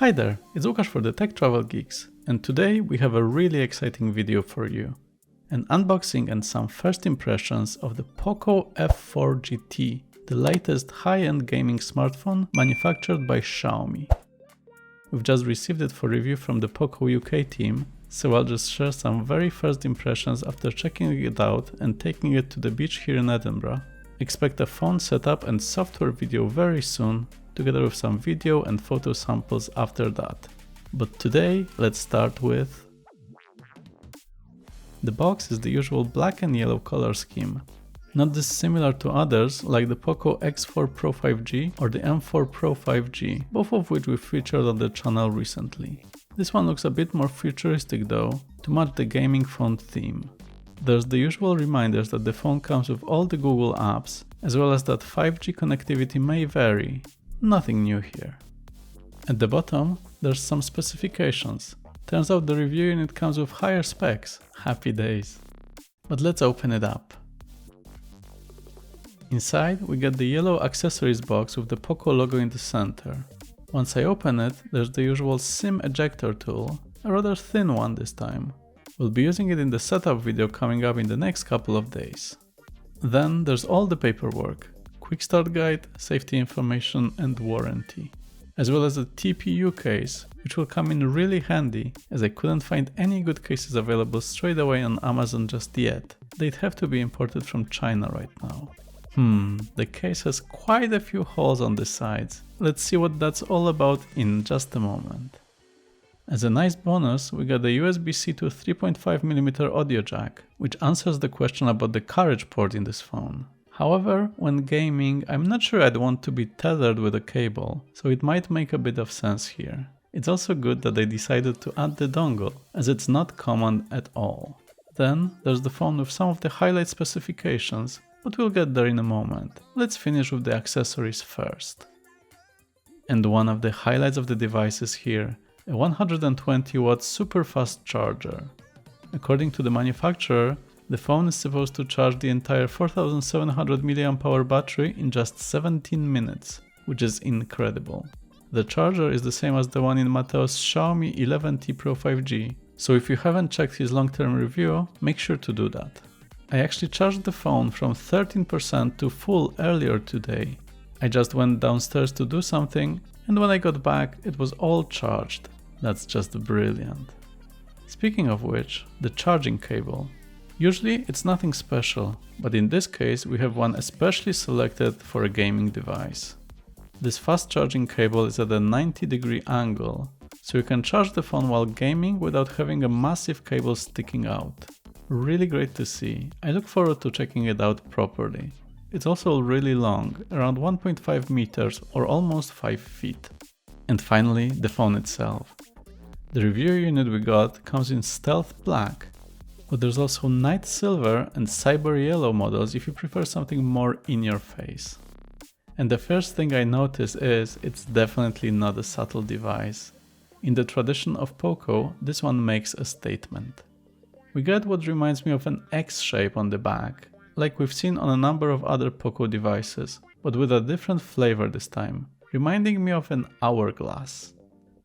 Hi there, it's Lukasz for the Tech Travel Geeks, and today we have a really exciting video for you. An unboxing and some first impressions of the POCO F4 GT, the latest high-end gaming smartphone manufactured by Xiaomi. We've just received it for review from the POCO UK team, so I'll just share some very first impressions after checking it out and taking it to the beach here in Edinburgh. Expect a phone setup and software video very soon, together with some video and photo samples after that. But today, let's start with... The box is the usual black and yellow color scheme. Not dissimilar to others like the POCO X4 Pro 5G or the M4 Pro 5G, both of which we featured on the channel recently. This one looks a bit more futuristic though, to match the gaming phone theme. There's the usual reminders that the phone comes with all the Google apps, as well as that 5G connectivity may vary. Nothing new here. At the bottom, there's some specifications. Turns out the review unit comes with higher specs. Happy days. But let's open it up. Inside, we get the yellow accessories box with the POCO logo in the center. Once I open it, there's the usual SIM ejector tool, a rather thin one this time. We'll be using it in the setup video coming up in the next couple of days. Then there's all the paperwork. Quick start guide, safety information and warranty, as well as a TPU case, which will come in really handy as I couldn't find any good cases available straight away on Amazon just yet. They'd have to be imported from China right now. The case has quite a few holes on the sides. Let's see what that's all about in just a moment. As a nice bonus, we got the USB-C to 3.5mm audio jack, which answers the question about the carriage port in this phone. However, when gaming, I'm not sure I'd want to be tethered with a cable, so it might make a bit of sense here. It's also good that they decided to add the dongle, as it's not common at all. Then, there's the phone with some of the highlight specifications, but we'll get there in a moment. Let's finish with the accessories first. And one of the highlights of the device is here, a 120-watt super fast charger. According to the manufacturer, the phone is supposed to charge the entire 4700 mAh battery in just 17 minutes, which is incredible. The charger is the same as the one in Mateo's Xiaomi 11T Pro 5G, so if you haven't checked his long-term review, make sure to do that. I actually charged the phone from 13% to full earlier today. I just went downstairs to do something, and when I got back, it was all charged. That's just brilliant. Speaking of which, the charging cable. Usually it's nothing special, but in this case we have one especially selected for a gaming device. This fast charging cable is at a 90-degree angle, so you can charge the phone while gaming without having a massive cable sticking out. Really great to see. I look forward to checking it out properly. It's also really long, around 1.5 meters or almost 5 feet. And finally, the phone itself. The review unit we got comes in stealth black, but there's also night silver and cyber yellow models if you prefer something more in your face. And the first thing I notice is it's definitely not a subtle device. In the tradition of POCO, this one makes a statement. We get what reminds me of an X shape on the back, like we've seen on a number of other POCO devices, but with a different flavor this time, reminding me of an hourglass.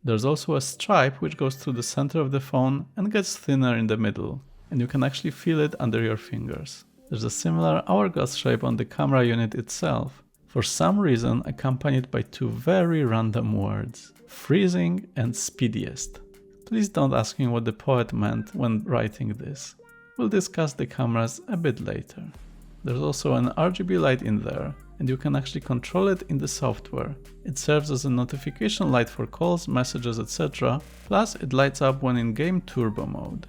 There's also a stripe which goes through the center of the phone and gets thinner in the middle, and you can actually feel it under your fingers. There's a similar hourglass shape on the camera unit itself, for some reason accompanied by two very random words, freezing and speediest. Please don't ask me what the poet meant when writing this. We'll discuss the cameras a bit later. There's also an RGB light in there, and you can actually control it in the software. It serves as a notification light for calls, messages, etc. Plus it lights up when in game turbo mode.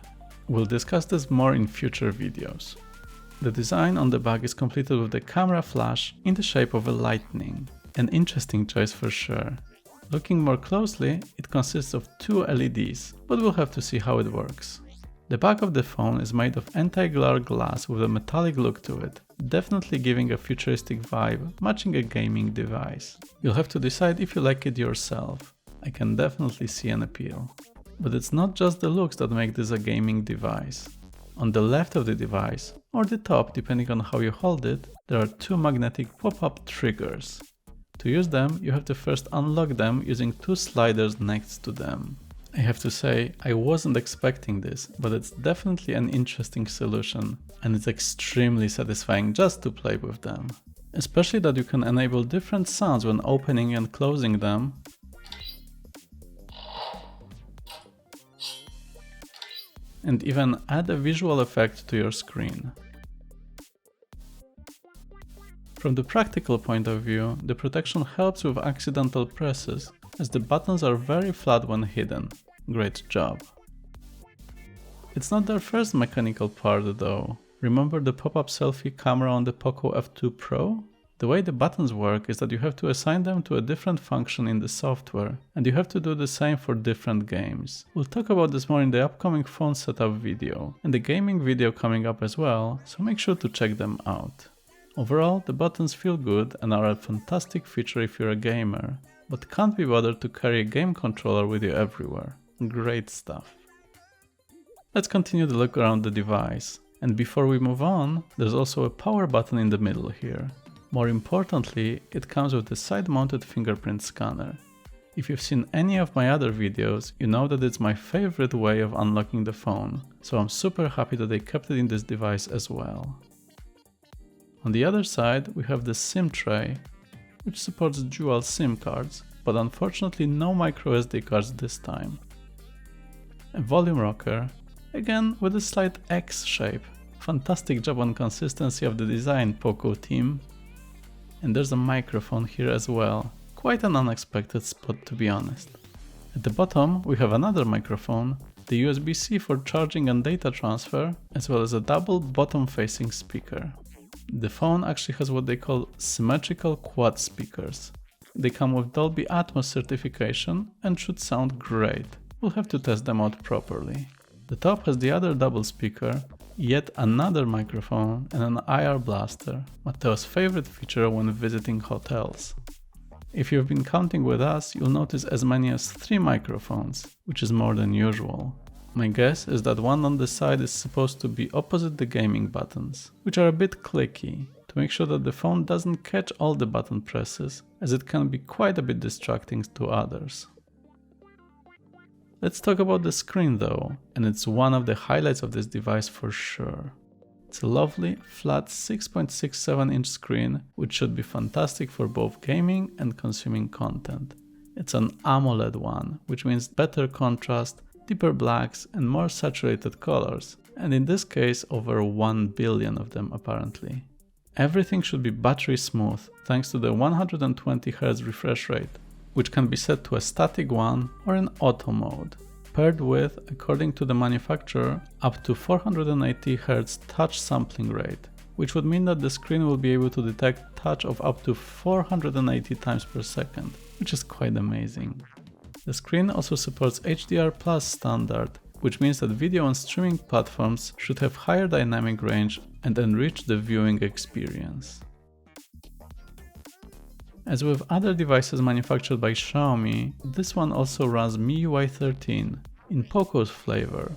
We'll discuss this more in future videos. The design on the back is completed with the camera flash in the shape of a lightning. An interesting choice for sure. Looking more closely, it consists of two LEDs, but we'll have to see how it works. The back of the phone is made of anti-glare glass with a metallic look to it, definitely giving a futuristic vibe, matching a gaming device. You'll have to decide if you like it yourself. I can definitely see an appeal. But it's not just the looks that make this a gaming device. On the left of the device, or the top depending on how you hold it, there are two magnetic pop-up triggers. To use them, you have to first unlock them using two sliders next to them. I have to say, I wasn't expecting this, but it's definitely an interesting solution, and it's extremely satisfying just to play with them. Especially that you can enable different sounds when opening and closing them, and even add a visual effect to your screen. From the practical point of view, the protection helps with accidental presses, as the buttons are very flat when hidden. Great job. It's not their first mechanical part though. Remember the pop-up selfie camera on the POCO F2 Pro? The way the buttons work is that you have to assign them to a different function in the software, and you have to do the same for different games. We'll talk about this more in the upcoming phone setup video, and the gaming video coming up as well, so make sure to check them out. Overall, the buttons feel good and are a fantastic feature if you're a gamer, but can't be bothered to carry a game controller with you everywhere. Great stuff. Let's continue to look around the device, and before we move on, there's also a power button in the middle here. More importantly, it comes with the side-mounted fingerprint scanner. If you've seen any of my other videos, you know that it's my favorite way of unlocking the phone, so I'm super happy that they kept it in this device as well. On the other side, we have the SIM tray, which supports dual SIM cards, but unfortunately no microSD cards this time. A volume rocker, again with a slight X shape. Fantastic job on consistency of the design, POCO team. And there's a microphone here as well, quite an unexpected spot to be honest. At the bottom we have another microphone, the USB-C for charging and data transfer, as well as a double bottom-facing speaker. The phone actually has what they call symmetrical quad speakers. They come with Dolby Atmos certification and should sound great. We'll have to test them out properly. The top has the other double speaker, yet another microphone and an IR blaster, Matteo's favorite feature when visiting hotels. If you've been counting with us, you'll notice as many as 3 microphones, which is more than usual. My guess is that one on the side is supposed to be opposite the gaming buttons, which are a bit clicky, to make sure that the phone doesn't catch all the button presses, as it can be quite a bit distracting to others. Let's talk about the screen though, and it's one of the highlights of this device for sure. It's a lovely, flat 6.67-inch screen, which should be fantastic for both gaming and consuming content. It's an AMOLED one, which means better contrast, deeper blacks and more saturated colors, and in this case over 1 billion of them apparently. Everything should be battery smooth thanks to the 120Hz refresh rate, which can be set to a static one or in auto mode, paired with, according to the manufacturer, up to 480Hz touch sampling rate, which would mean that the screen will be able to detect touch of up to 480 times per second, which is quite amazing. The screen also supports HDR+ standard, which means that video and streaming platforms should have higher dynamic range and enrich the viewing experience. As with other devices manufactured by Xiaomi, this one also runs MIUI 13 in POCO's flavor.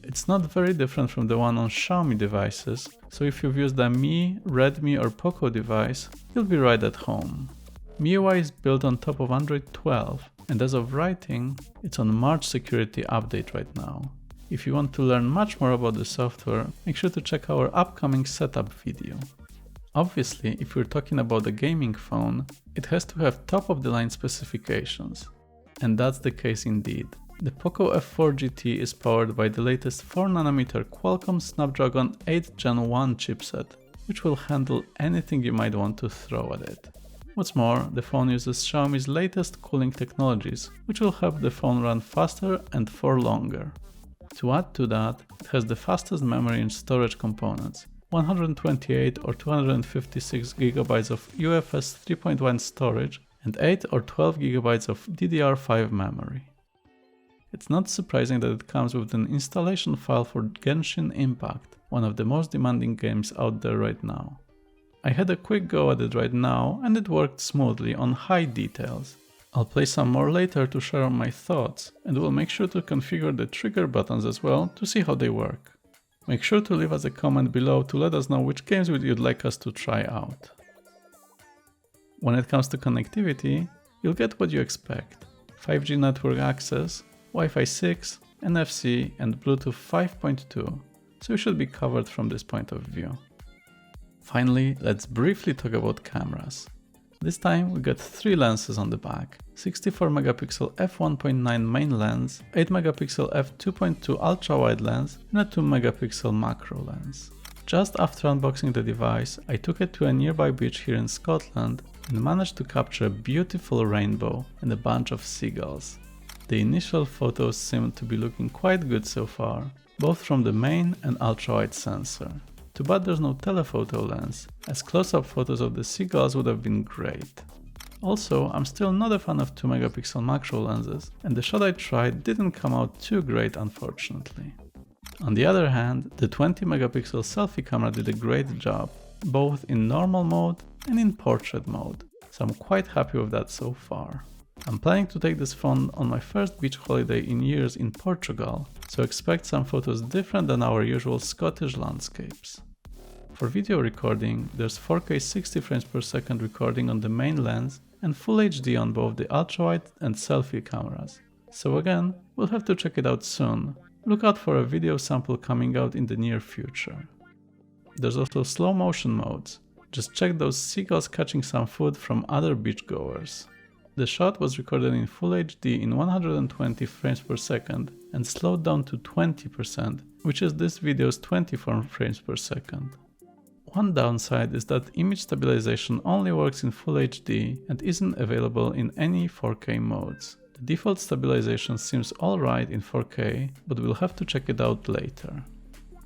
It's not very different from the one on Xiaomi devices, so if you've used a Mi, Redmi or POCO device, you'll be right at home. MIUI is built on top of Android 12, and as of writing, it's on March security update right now. If you want to learn much more about the software, make sure to check our upcoming setup video. Obviously, if we're talking about a gaming phone, it has to have top-of-the-line specifications. And that's the case indeed. The POCO F4 GT is powered by the latest 4nm Qualcomm Snapdragon 8 Gen 1 chipset, which will handle anything you might want to throw at it. What's more, the phone uses Xiaomi's latest cooling technologies, which will help the phone run faster and for longer. To add to that, it has the fastest memory and storage components, 128 or 256 GB of UFS 3.1 storage and 8 or 12 GB of DDR5 memory. It's not surprising that it comes with an installation file for Genshin Impact, one of the most demanding games out there right now. I had a quick go at it right now and it worked smoothly on high details. I'll play some more later to share my thoughts, and we'll make sure to configure the trigger buttons as well to see how they work. Make sure to leave us a comment below to let us know which games you'd like us to try out. When it comes to connectivity, you'll get what you expect: 5G network access, Wi-Fi 6, NFC and Bluetooth 5.2, so you should be covered from this point of view. Finally, let's briefly talk about cameras. This time we got 3 lenses on the back: 64MP f1.9 main lens, 8MP f2.2 ultra-wide lens and a 2MP macro lens. Just after unboxing the device, I took it to a nearby beach here in Scotland and managed to capture a beautiful rainbow and a bunch of seagulls. The initial photos seem to be looking quite good so far, both from the main and ultra-wide sensor. Too bad there's no telephoto lens, as close-up photos of the seagulls would have been great. Also, I'm still not a fan of 2MP macro lenses, and the shot I tried didn't come out too great unfortunately. On the other hand, the 20MP selfie camera did a great job, both in normal mode and in portrait mode, so I'm quite happy with that so far. I'm planning to take this phone on my first beach holiday in years in Portugal, so expect some photos different than our usual Scottish landscapes. For video recording, there's 4K 60 frames per second recording on the main lens and Full HD on both the ultrawide and selfie cameras. So again, we'll have to check it out soon. Look out for a video sample coming out in the near future. There's also slow motion modes. Just check those seagulls catching some food from other beachgoers. The shot was recorded in Full HD in 120 frames per second and slowed down to 20%, which is this video's 24 frames per second. One downside is that image stabilization only works in Full HD and isn't available in any 4K modes. The default stabilization seems alright in 4K, but we'll have to check it out later.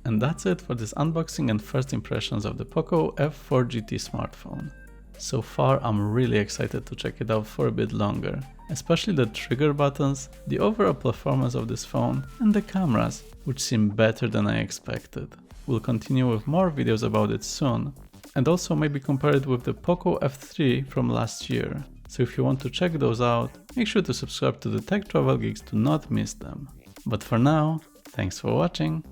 And that's it for this unboxing and first impressions of the POCO F4 GT smartphone. So far I'm really excited to check it out for a bit longer, especially the trigger buttons, the overall performance of this phone and the cameras, which seem better than I expected. We'll continue with more videos about it soon, and also maybe compare it with the POCO F3 from last year. So if you want to check those out, make sure to subscribe to the Tech Travel Geeks to not miss them. But for now, thanks for watching.